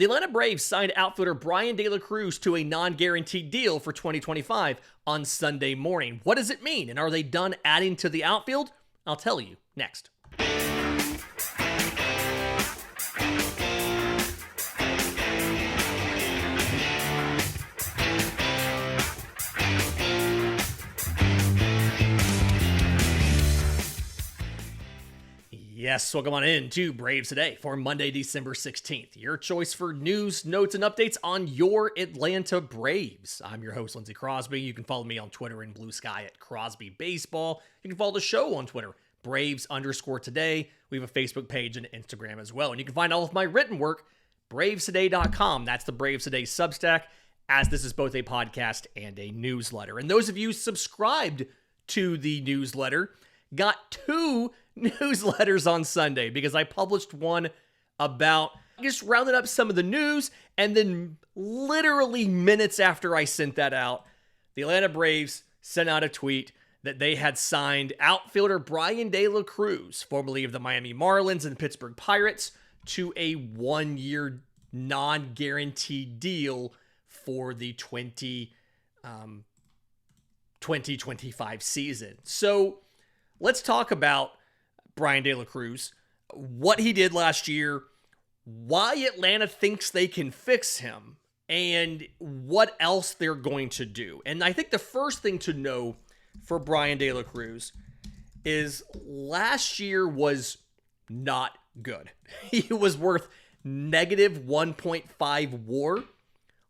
The Atlanta Braves signed outfielder Brian De La Cruz to a non-guaranteed deal for 2025 on Sunday morning. What does it mean, and are they done adding to the outfield? I'll tell you next. Yes, welcome on in to Braves Today for Monday, December 16th. Your choice for news, notes, and updates on your Atlanta Braves. I'm your host, Lindsay Crosby. You can follow me on Twitter and Blue Sky at Crosby Baseball. You can follow the show on Twitter, Braves_today. We have a Facebook page and Instagram as well. And you can find all of my written work, bravestoday.com. That's the Braves Today Substack, as this is both a podcast and a newsletter. And those of you subscribed to the newsletter got two newsletters on Sunday, because I published one about, just rounded up some of the news, and then literally minutes after I sent that out, the Atlanta Braves sent out a tweet that they had signed outfielder Brian De La Cruz, formerly of the Miami Marlins and Pittsburgh Pirates, to a one-year non-guaranteed deal for the 2025 season. So let's talk about Brian De La Cruz, what he did last year, why Atlanta thinks they can fix him, and what else they're going to do. And I think the first thing to know for Brian De La Cruz is last year was not good. He was worth negative 1.5 WAR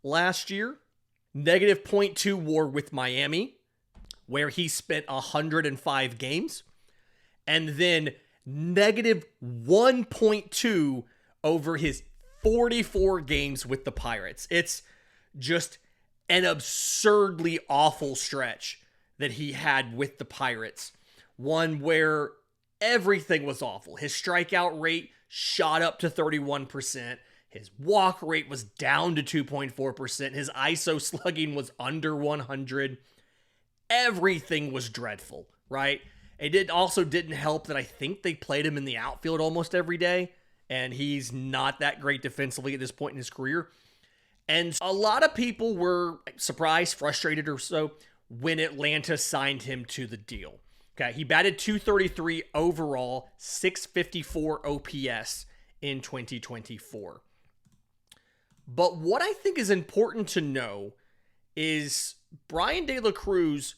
last year, negative 0.2 WAR with Miami, where he spent 105 games, and then negative 1.2 over his 44 games with the Pirates. It's just an absurdly awful stretch that he had with the Pirates. One where everything was awful. His strikeout rate shot up to 31%. His walk rate was down to 2.4%. His ISO slugging was under 100. Everything was dreadful, right? It also didn't help that I think they played him in the outfield almost every day, and he's not that great defensively at this point in his career. And a lot of people were surprised, frustrated or so, when Atlanta signed him to the deal. Okay, he batted .233 overall, .654 OPS in 2024. But what I think is important to know is Brian De La Cruz,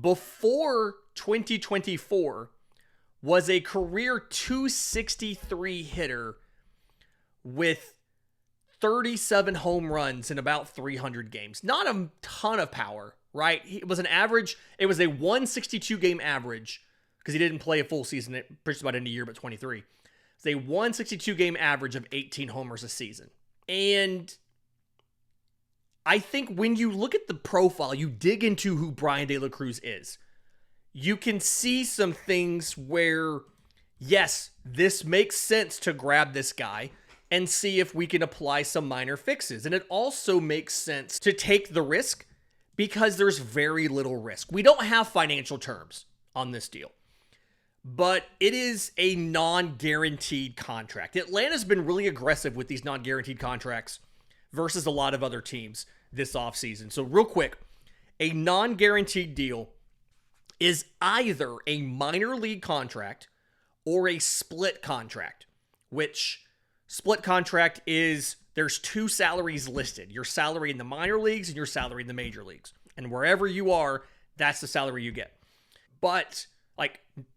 before 2024, was a career .263 hitter with 37 home runs in about 300 games. Not a ton of power, right? It was a 162 game average, because he didn't play a full season, pretty about in a year, but 23. It's a 162 game average of 18 homers a season. And I think when you look at the profile, you dig into who Brian De La Cruz is, you can see some things where, yes, this makes sense to grab this guy and see if we can apply some minor fixes. And it also makes sense to take the risk because there's very little risk. We don't have financial terms on this deal, but it is a non-guaranteed contract. Atlanta's been really aggressive with these non-guaranteed contracts versus a lot of other teams this offseason. So real quick, a non-guaranteed deal is either a minor league contract or a split contract, which split contract is there's two salaries listed, your salary in the minor leagues and your salary in the major leagues. And wherever you are, that's the salary you get. But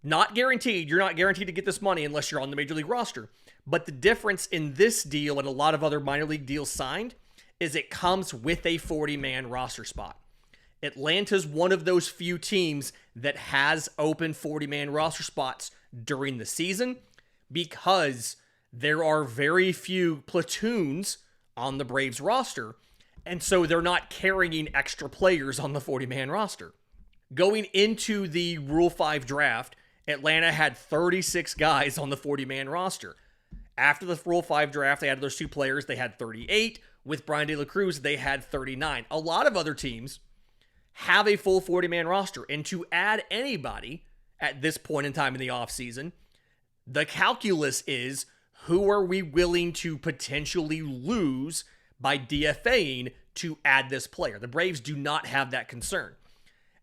not guaranteed. You're not guaranteed to get this money unless you're on the major league roster. But the difference in this deal and a lot of other minor league deals signed is it comes with a 40-man roster spot. Atlanta's one of those few teams that has open 40-man roster spots during the season because there are very few platoons on the Braves roster, and so they're not carrying extra players on the 40-man roster. Going into the Rule 5 draft, Atlanta had 36 guys on the 40-man roster. After the Rule 5 draft, they added those two players. They had 38. With Brian De La Cruz, they had 39. A lot of other teams have a full 40-man roster, and to add anybody at this point in time in the offseason, the calculus is who are we willing to potentially lose by DFAing to add this player? The Braves do not have that concern.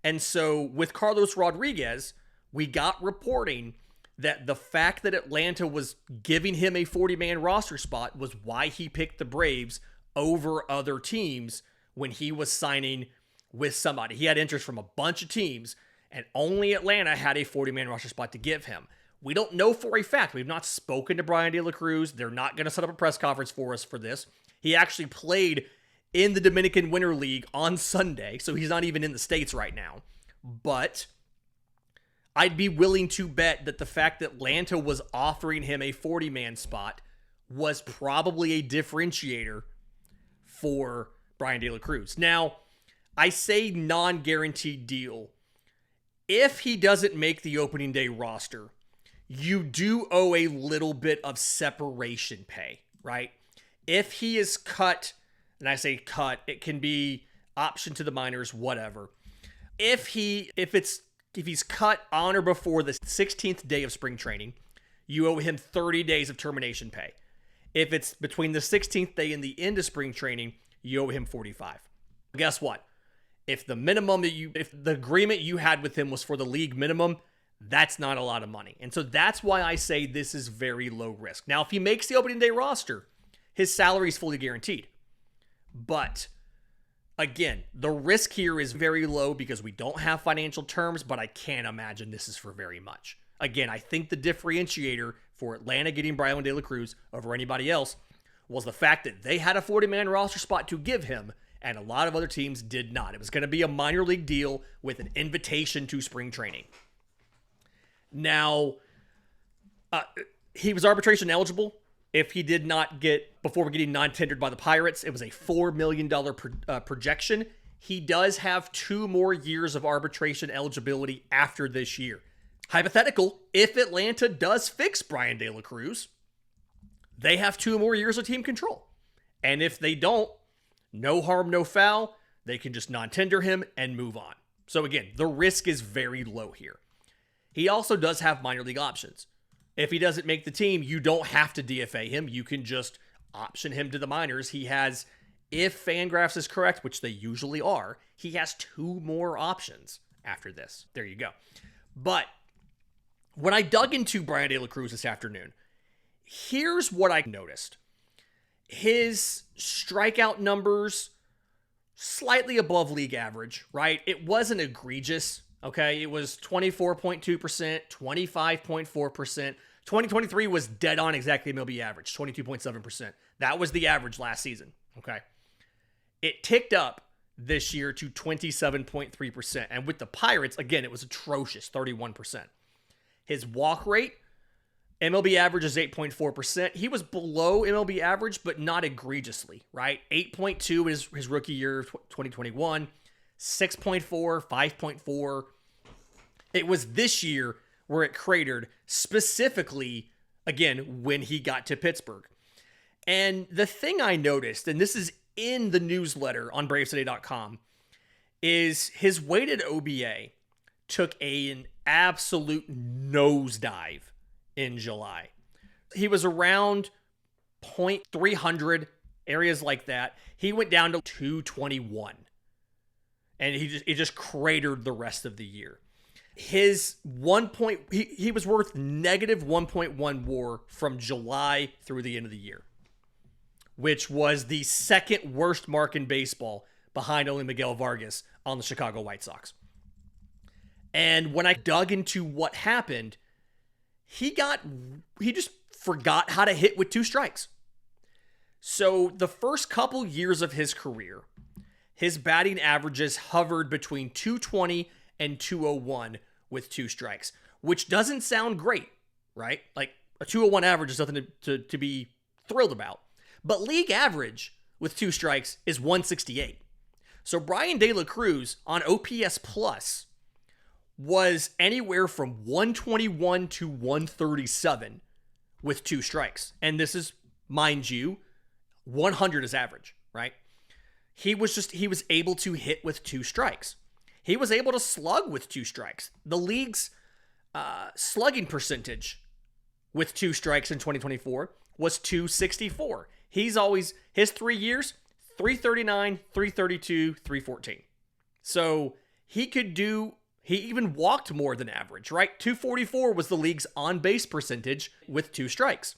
And so with Carlos Rodriguez, we got reporting that the fact that Atlanta was giving him a 40-man roster spot was why he picked the Braves over other teams when he was signing with somebody. He had interest from a bunch of teams, and only Atlanta had a 40-man roster spot to give him. We don't know for a fact. We've not spoken to Brian De La Cruz. They're not going to set up a press conference for us for this. He actually played in the Dominican Winter League on Sunday, so he's not even in the States right now. But I'd be willing to bet that the fact that Atlanta was offering him a 40-man spot was probably a differentiator for Brian De La Cruz. Now, I say non-guaranteed deal. If he doesn't make the opening day roster, you do owe a little bit of separation pay, right? If he is cut, and I say cut, it can be option to the minors, whatever. If he's cut on or before the 16th day of spring training, you owe him 30 days of termination pay. If it's between the 16th day and the end of spring training, you owe him 45. Guess what? If the agreement you had with him was for the league minimum, that's not a lot of money. And so that's why I say this is very low risk. Now, if he makes the opening day roster, his salary is fully guaranteed. But again, the risk here is very low because we don't have financial terms, but I can't imagine this is for very much. Again, I think the differentiator for Atlanta getting Brian De La Cruz over anybody else was the fact that they had a 40-man roster spot to give him, and a lot of other teams did not. It was going to be a minor league deal with an invitation to spring training. Now, he was arbitration eligible. If he did not get, before getting non-tendered by the Pirates, it was a $4 million projection. He does have 2 more years of arbitration eligibility after this year. Hypothetical, if Atlanta does fix Brian De La Cruz, they have 2 more years of team control. And if they don't, no harm, no foul, they can just non-tender him and move on. So again, the risk is very low here. He also does have minor league options. If he doesn't make the team, you don't have to DFA him. You can just option him to the minors. He has, if Fangraphs is correct, which they usually are, he has 2 more options after this. There you go. But when I dug into Brian De La Cruz this afternoon, here's what I noticed. His strikeout numbers, slightly above league average, right? It wasn't egregious. Okay, it was 24.2%, 25.4%. 2023 was dead on exactly MLB average, 22.7%. That was the average last season, okay? It ticked up this year to 27.3%. And with the Pirates, again, it was atrocious, 31%. His walk rate, MLB average is 8.4%. He was below MLB average, but not egregiously, right? 8.2 is his rookie year, 2021. 6.4, 5.4. It was this year where it cratered, specifically, again, when he got to Pittsburgh. And the thing I noticed, and this is in the newsletter on BravesToday.com, is his weighted OBA took an absolute nosedive in July. He was around 0.300, areas like that. He went down to 221. And it just cratered the rest of the year. His he was worth negative 1.1 WAR from July through the end of the year, which was the second worst mark in baseball behind only Miguel Vargas on the Chicago White Sox. And when I dug into what happened, he just forgot how to hit with 2 strikes. So the first couple years of his career, his batting averages hovered between 220 and 201 with 2 strikes, which doesn't sound great, right? Like a 201 average is nothing to be thrilled about. But league average with 2 strikes is 168. So Brian De La Cruz on OPS Plus was anywhere from 121 to 137 with 2 strikes. And this is, mind you, 100 is average, right? He was able to hit with 2 strikes. He was able to slug with 2 strikes. The league's slugging percentage with 2 strikes in 2024 was 264. He's always, his 3 years, 339, 332, 314. So he even walked more than average, right? 244 was the league's on-base percentage with 2 strikes.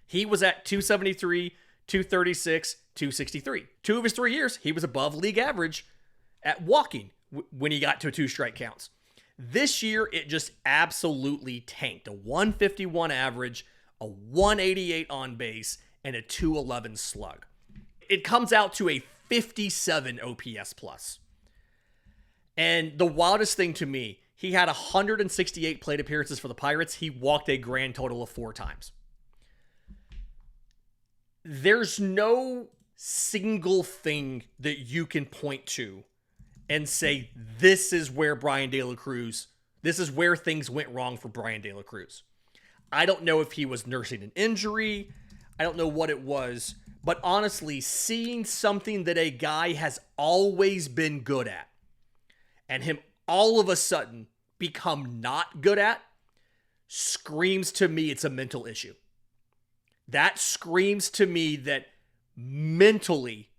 He was at 273, 236, 263. 2 of his 3 years, he was above league average at walking when he got to 2 strike counts. This year, it just absolutely tanked. A 151 average, a 188 on base, and a 211 slug. It comes out to a 57 OPS plus. And the wildest thing to me, he had 168 plate appearances for the Pirates. He walked a grand total of 4 times. There's no single thing that you can point to and say, this is where Brian De La Cruz, this is where things went wrong for Brian De La Cruz. I don't know if he was nursing an injury. I don't know what it was. But honestly, seeing something that a guy has always been good at and him all of a sudden become not good at screams to me it's a mental issue. That screams to me that mentally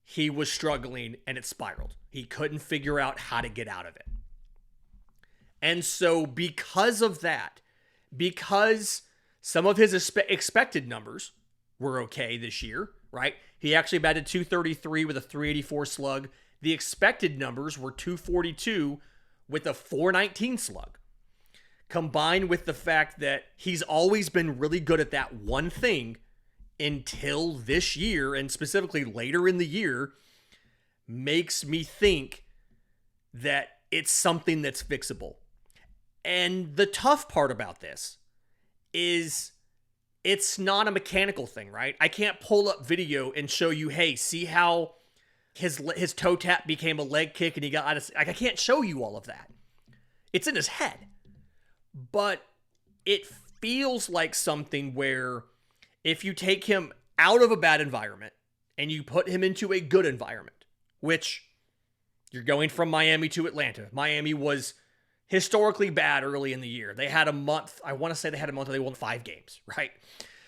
he was struggling and it spiraled. He couldn't figure out how to get out of it. And so because of that, because some of his expected numbers were okay this year, right? He actually batted 233 with a 384 slug. The expected numbers were 242 with a 419 slug. Combined with the fact that he's always been really good at that one thing until this year, and specifically later in the year, makes me think that it's something that's fixable. And the tough part about this is it's not a mechanical thing, right? I can't pull up video and show you, hey, see how his toe tap became a leg kick and he got out of... I can't show you all of that. It's in his head. But it feels like something where if you take him out of a bad environment and you put him into a good environment, which you're going from Miami to Atlanta. Miami was historically bad early in the year. They had a month, I want to say they had a month where they won 5 games, right?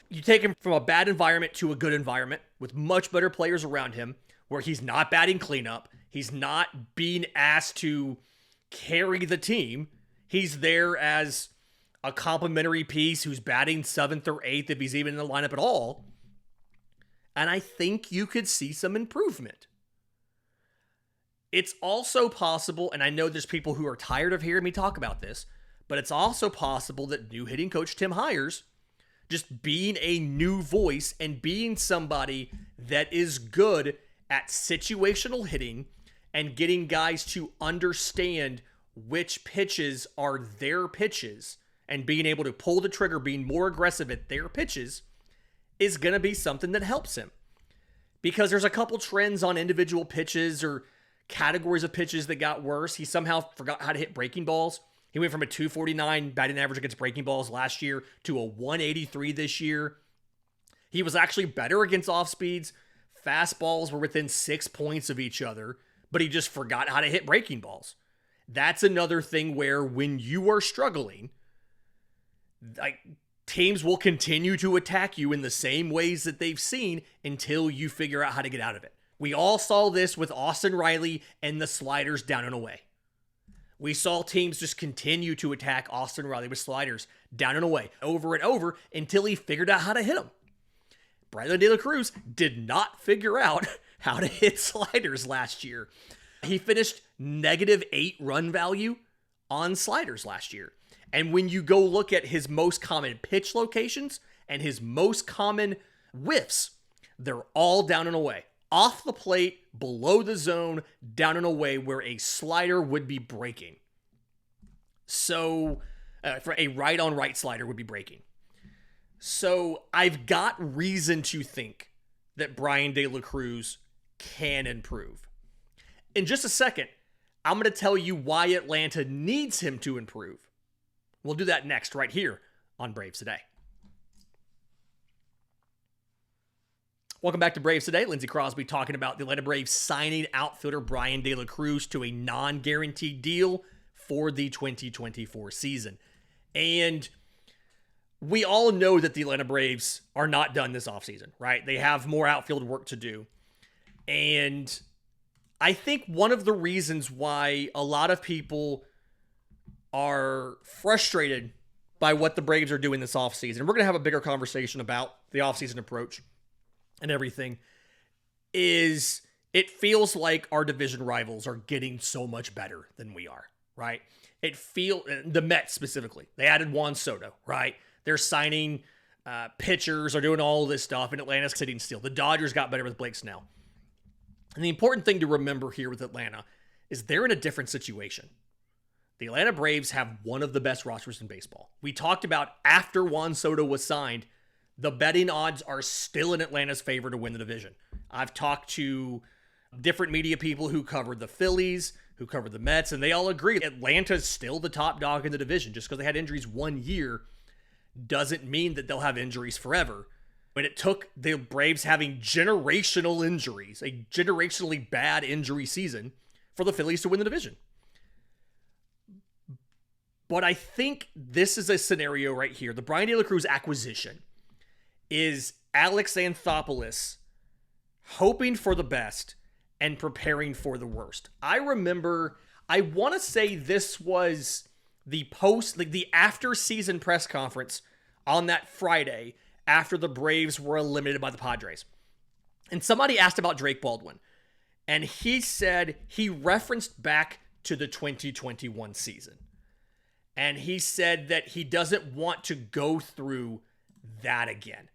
You take him from a bad environment to a good environment with much better players around him where he's not batting cleanup. He's not being asked to carry the team. He's there as a complimentary piece who's batting 7th or 8th if he's even in the lineup at all. And I think you could see some improvement. It's also possible, and I know there's people who are tired of hearing me talk about this, but it's also possible that new hitting coach Tim Hires, just being a new voice and being somebody that is good at situational hitting and getting guys to understand which pitches are their pitches and being able to pull the trigger, being more aggressive at their pitches, is going to be something that helps him. Because there's a couple trends on individual pitches or categories of pitches that got worse. He somehow forgot how to hit breaking balls. He went from a 249 batting average against breaking balls last year to a 183 this year. He was actually better against off speeds. Fastballs were within 6 points of each other, but he just forgot how to hit breaking balls. That's another thing where when you are struggling, like, teams will continue to attack you in the same ways that they've seen until you figure out how to get out of it. We all saw this with Austin Riley and the sliders down and away. We saw teams just continue to attack Austin Riley with sliders down and away over and over until he figured out how to hit them. Brian De La Cruz did not figure out how to hit sliders last year. He finished -8 run value on sliders last year. And when you go look at his most common pitch locations and his most common whiffs, they're all down and away. Off the plate, below the zone, down and away where a slider would be breaking. So, for a right-on-right slider would be breaking. So, I've got reason to think that Brian De La Cruz can improve. In just a second, I'm going to tell you why Atlanta needs him to improve. We'll do that next, right here on Braves Today. Welcome back to Braves Today. Lindsay Crosby talking about the Atlanta Braves signing outfielder Brian De La Cruz to a non-guaranteed deal for the 2024 season. And we all know that the Atlanta Braves are not done this offseason, right? They have more outfield work to do. And I think one of the reasons why a lot of people are frustrated by what the Braves are doing this offseason, we're going to have a bigger conversation about the offseason approach and everything, is it feels like our division rivals are getting so much better than we are, right? The Mets specifically, they added Juan Soto, right? They're signing pitchers, are doing all this stuff, and Atlanta's sitting still. The Dodgers got better with Blake Snell. And the important thing to remember here with Atlanta is they're in a different situation. The Atlanta Braves have one of the best rosters in baseball. We talked about after Juan Soto was signed, the betting odds are still in Atlanta's favor to win the division. I've talked to different media people who covered the Phillies, who covered the Mets, and they all agree Atlanta's still the top dog in the division. Just because they had injuries 1 year doesn't mean that they'll have injuries forever. When it took the Braves having generational injuries, a generationally bad injury season, for the Phillies to win the division. But I think this is a scenario right here. The Brian De La Cruz acquisition is Alex Anthopoulos hoping for the best and preparing for the worst. I remember, I want to say this was the after season press conference on that Friday after the Braves were eliminated by the Padres. And somebody asked about Drake Baldwin. And he said, he referenced back to the 2021 season. And he said that he doesn't want to go through that again.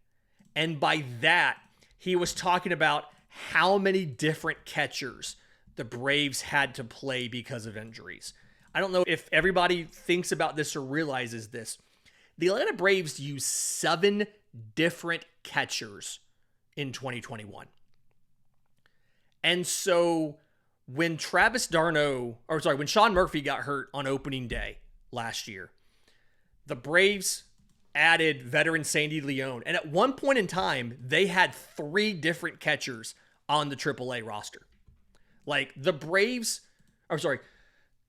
And by that, he was talking about how many different catchers the Braves had to play because of injuries. I don't know if everybody thinks about this or realizes this. The Atlanta Braves used 7 different catchers in 2021. And so when when Sean Murphy got hurt on opening day last year, the Braves added veteran Sandy Leone. And at one point in time, they had 3 different catchers on the AAA roster. Like the Braves,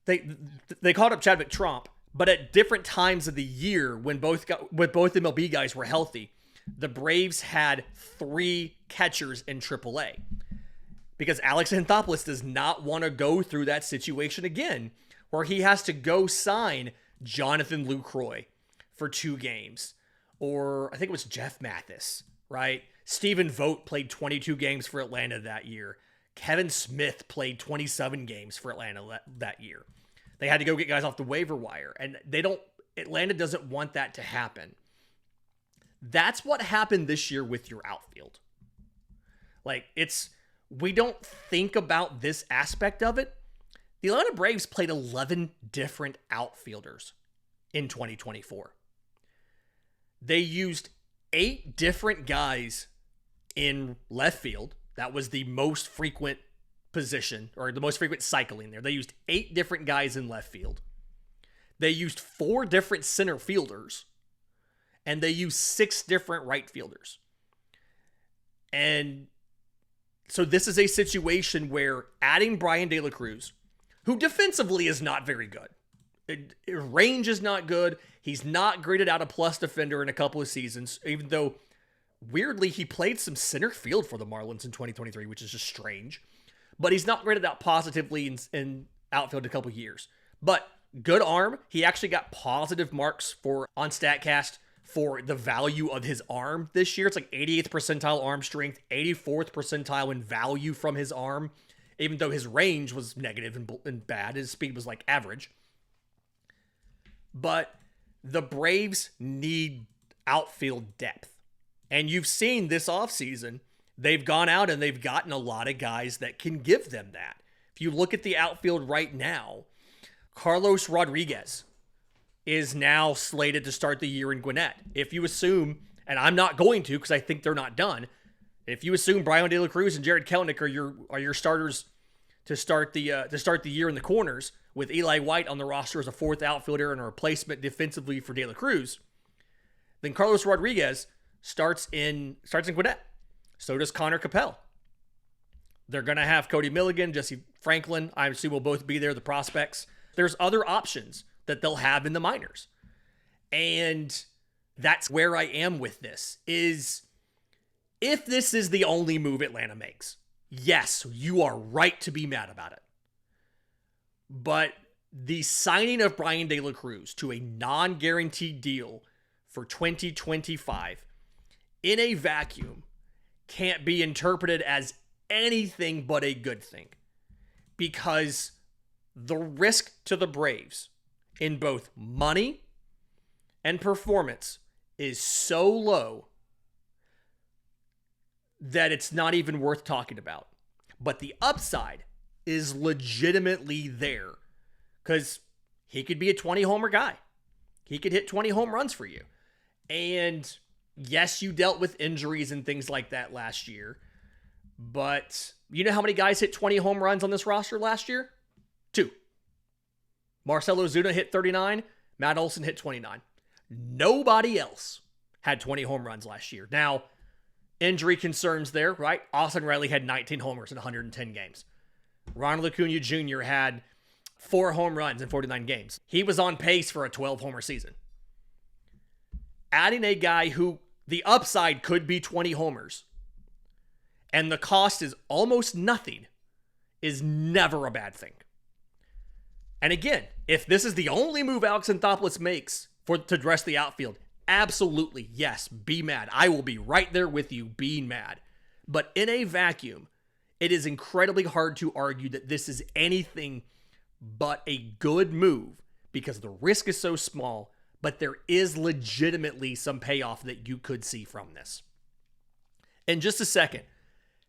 they called up Chadwick Tromp, but at different times of the year when both MLB guys were healthy, the Braves had 3 catchers in AAA. Because Alex Anthopoulos does not want to go through that situation again, where he has to go sign Jonathan Lucroy for 2 games. Or I think it was Jeff Mathis, right? Stephen Vogt played 22 games for Atlanta that year. Kevin Smith played 27 games for Atlanta that year. They had to go get guys off the waiver wire. And Atlanta doesn't want that to happen. That's what happened this year with your outfield. We don't think about this aspect of it. The Atlanta Braves played 11 different outfielders in 2024. They used 8 different guys in left field. That was the most frequent position, or the most frequent cycling there. They used 8 different guys in left field. They used 4 different center fielders. And they used 6 different right fielders. And so this is a situation where adding Brian De La Cruz, who defensively is not very good. Range is not good. He's not graded out a plus defender in a couple of seasons, even though, weirdly, he played some center field for the Marlins in 2023, which is just strange. But he's not graded out positively in outfield in a couple of years. But good arm. He actually got positive marks on StatCast for the value of his arm this year. It's like 88th percentile arm strength, 84th percentile in value from his arm, even though his range was negative and bad. His speed was like average. But the Braves need outfield depth. And you've seen this offseason, they've gone out and they've gotten a lot of guys that can give them that. If you look at the outfield right now, Carlos Rodriguez is now slated to start the year in Gwinnett. If you assume, and I'm not going to because I think they're not done, if you assume Brian De La Cruz and Jared Kelenic are your starters to start the year in the corners, with Eli White on the roster as a 4th outfielder and a replacement defensively for De La Cruz, then Carlos Rodriguez starts in Gwinnett. So does Connor Capel. They're going to have Cody Milligan, Jesse Franklin. I assume will both be there, the prospects. There's other options that they'll have in the minors. And that's where I am with this, is if this is the only move Atlanta makes, yes, you are right to be mad about it. But the signing of Brian De La Cruz to a non-guaranteed deal for 2025 in a vacuum can't be interpreted as anything but a good thing, because the risk to the Braves in both money and performance is so low that it's not even worth talking about. But the upside is legitimately there, because he could be a 20-homer guy. He could hit 20 home runs for you. And yes, you dealt with injuries and things like that last year, but you know how many guys hit 20 home runs on this roster last year? 2. Marcell Ozuna hit 39. Matt Olson hit 29. Nobody else had 20 home runs last year. Now, injury concerns there, right? Austin Riley had 19 homers in 110 games. Ronald Acuna Jr. had 4 home runs in 49 games. He was on pace for a 12-homer season. Adding a guy who the upside could be 20 homers and the cost is almost nothing is never a bad thing. And again, if this is the only move Alex Anthopoulos makes to dress the outfield, absolutely, yes, be mad. I will be right there with you being mad. But in a vacuum, it is incredibly hard to argue that this is anything but a good move, because the risk is so small, but there is legitimately some payoff that you could see from this. In just a second,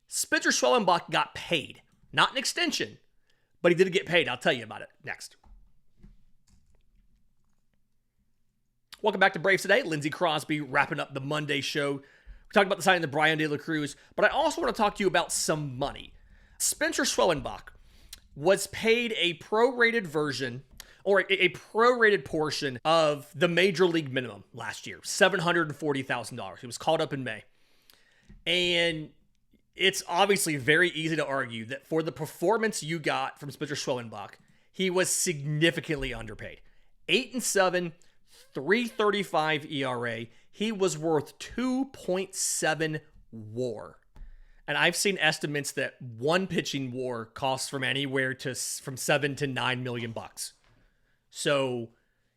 Spencer Schwellenbach got paid. Not an extension, but he did get paid. I'll tell you about it next. Welcome back to Braves Today. Lindsay Crosby wrapping up the Monday show. We talked about the signing of Brian De La Cruz, but I also want to talk to you about some money. Spencer Schwellenbach was paid a prorated version, or a prorated portion of the major league minimum last year, $740,000. He was called up in May. And it's obviously very easy to argue that for the performance you got from Spencer Schwellenbach, he was significantly underpaid. 8-7, 3.35 ERA. He was worth 2.7 WAR. And I've seen estimates that one pitching WAR costs from anywhere from $7 to $9 million bucks. So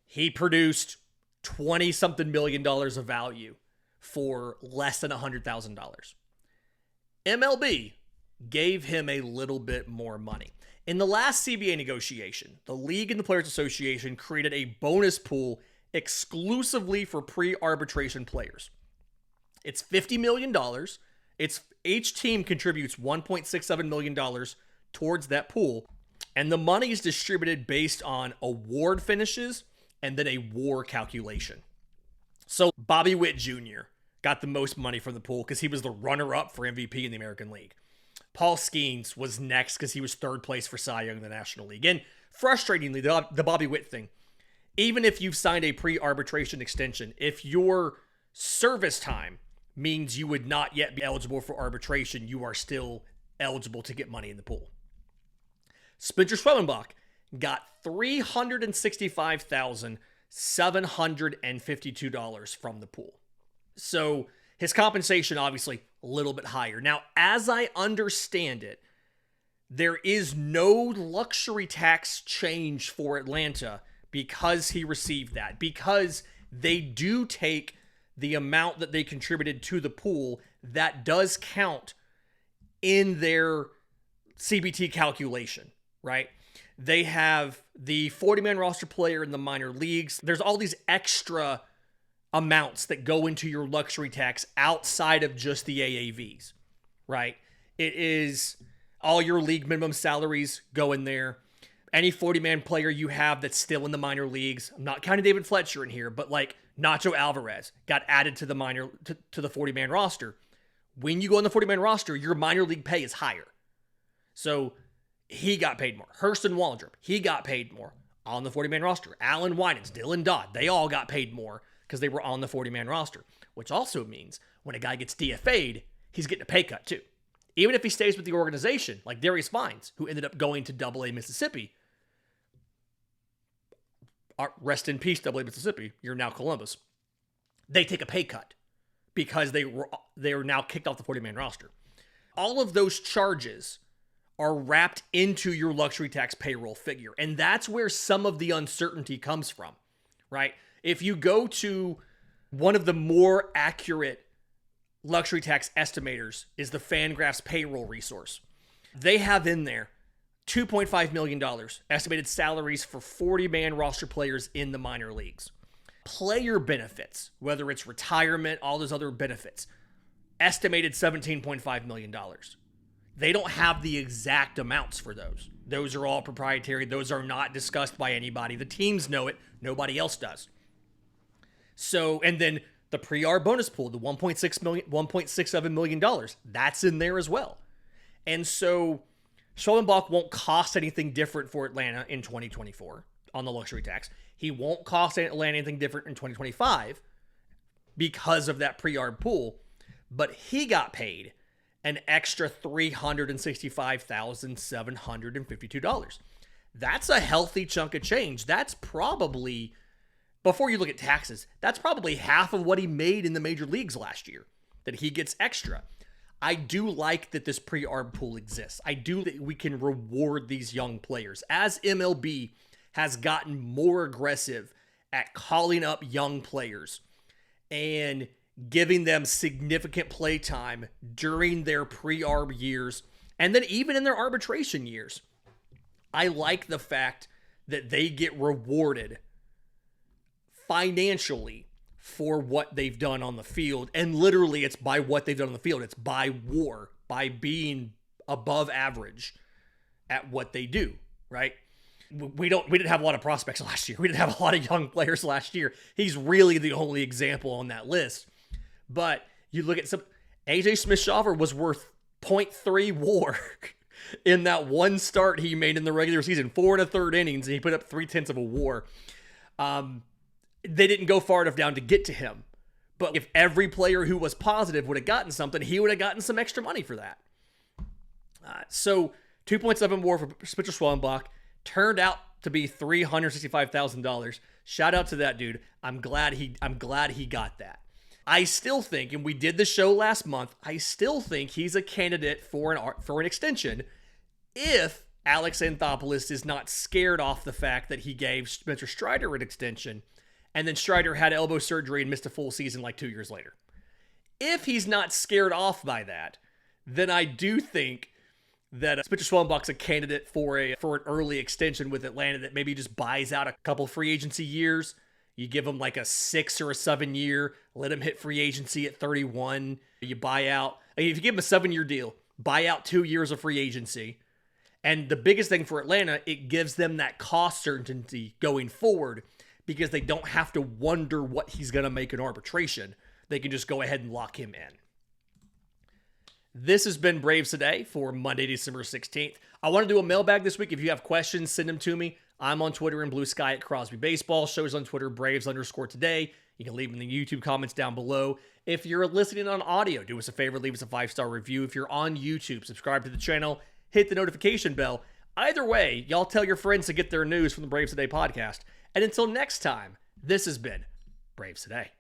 he produced 20-something million dollars of value for less than $100,000. MLB gave him a little bit more money. In the last CBA negotiation, the League and the Players Association created a bonus pool exclusively for pre-arbitration players. It's $50 million. Each team contributes $1.67 million towards that pool, and the money is distributed based on award finishes and then a WAR calculation. So Bobby Witt Jr. got the most money from the pool because he was the runner-up for MVP in the American League. Paul Skeens was next because he was third place for Cy Young in the National League. And frustratingly, the Bobby Witt thing, even if you've signed a pre-arbitration extension, if your service time means you would not yet be eligible for arbitration, you are still eligible to get money in the pool. Spencer Schwellenbach got $365,752 from the pool. So his compensation, obviously, a little bit higher. Now, as I understand it, there is no luxury tax change for Atlanta because he received that, because they do take the amount that they contributed to the pool. That does count in their CBT calculation, right? They have the 40-man roster player in the minor leagues. There's all these extra amounts that go into your luxury tax outside of just the AAVs, right? It is all your league minimum salaries go in there. Any 40-man player you have that's still in the minor leagues, I'm not counting David Fletcher in here, but like Nacho Alvarez got added to the to the 40-man roster. When you go on the 40-man roster, your minor league pay is higher. So he got paid more. Hurston Waldrop, he got paid more on the 40-man roster. Alan Winans, Dylan Dodd, they all got paid more because they were on the 40-man roster, which also means when a guy gets DFA'd, he's getting a pay cut too. Even if he stays with the organization, like Darius Vines, who ended up going to Double-A Mississippi. Rest in peace, Double-A Mississippi. You're now Columbus. they take a pay cut because they are now kicked off the 40-man roster. All of those charges are wrapped into your luxury tax payroll figure. And that's where some of the uncertainty comes from, right? If you go to one of the more accurate luxury tax estimators is the Fangraphs payroll resource. They have in there $2.5 million estimated salaries for 40-man roster players in the minor leagues. Player benefits, whether it's retirement, all those other benefits, estimated $17.5 million. They don't have the exact amounts for those. Those are all proprietary. Those are not discussed by anybody. The teams know it. Nobody else does. So, and then the pre-arb bonus pool, the $1.67 million, that's in there as well. And so Schwellenbach won't cost anything different for Atlanta in 2024 on the luxury tax. He won't cost Atlanta anything different in 2025 because of that pre-arb pool, but he got paid an extra $365,752. That's a healthy chunk of change. That's probably, before you look at taxes, that's probably half of what he made in the major leagues last year that he gets extra. I do like that this pre-arb pool exists. I do that we can reward these young players. As MLB has gotten more aggressive at calling up young players and giving them significant play time during their pre-arb years and then even in their arbitration years, I like the fact that they get rewarded financially for what they've done on the field. And literally it's by what they've done on the field. It's by WAR, by being above average at what they do, right? We didn't have a lot of prospects last year. We didn't have a lot of young players last year. He's really the only example on that list. But you look at some, AJ Smith-Shawver was worth 0.3 WAR in that one start he made in the regular season, 4 1/3 innings, and he put up 0.3 of a WAR. They didn't go far enough down to get to him. But if every player who was positive would have gotten something, he would have gotten some extra money for that. So 2.7 WAR for Spencer Schwellenbach turned out to be $365,000. Shout out to that dude. I'm glad he got that. I still think, and we did the show last month, I still think he's a candidate for an extension if Alex Anthopoulos is not scared off the fact that he gave Spencer Strider an extension, and then Strider had elbow surgery and missed a full season like 2 years later. If he's not scared off by that, then I do think that Spencer Schwellenbach's a candidate for an early extension with Atlanta that maybe just buys out a couple free agency years. You give him like a 6 or a 7 year, let him hit free agency at 31. You buy out. If you give him a 7-year deal, buy out 2 years of free agency. And the biggest thing for Atlanta, it gives them that cost certainty going forward because they don't have to wonder what he's going to make in arbitration. They can just go ahead and lock him in. This has been Braves Today for Monday, December 16th. I want to do a mailbag this week. If you have questions, send them to me. I'm on Twitter and Blue Sky at Crosby Baseball. Show's on Twitter, Braves_today. You can leave them in the YouTube comments down below. If you're listening on audio, do us a favor, leave us a 5-star review. If you're on YouTube, subscribe to the channel, hit the notification bell. Either way, y'all tell your friends to get their news from the Braves Today podcast. And until next time, this has been Braves Today.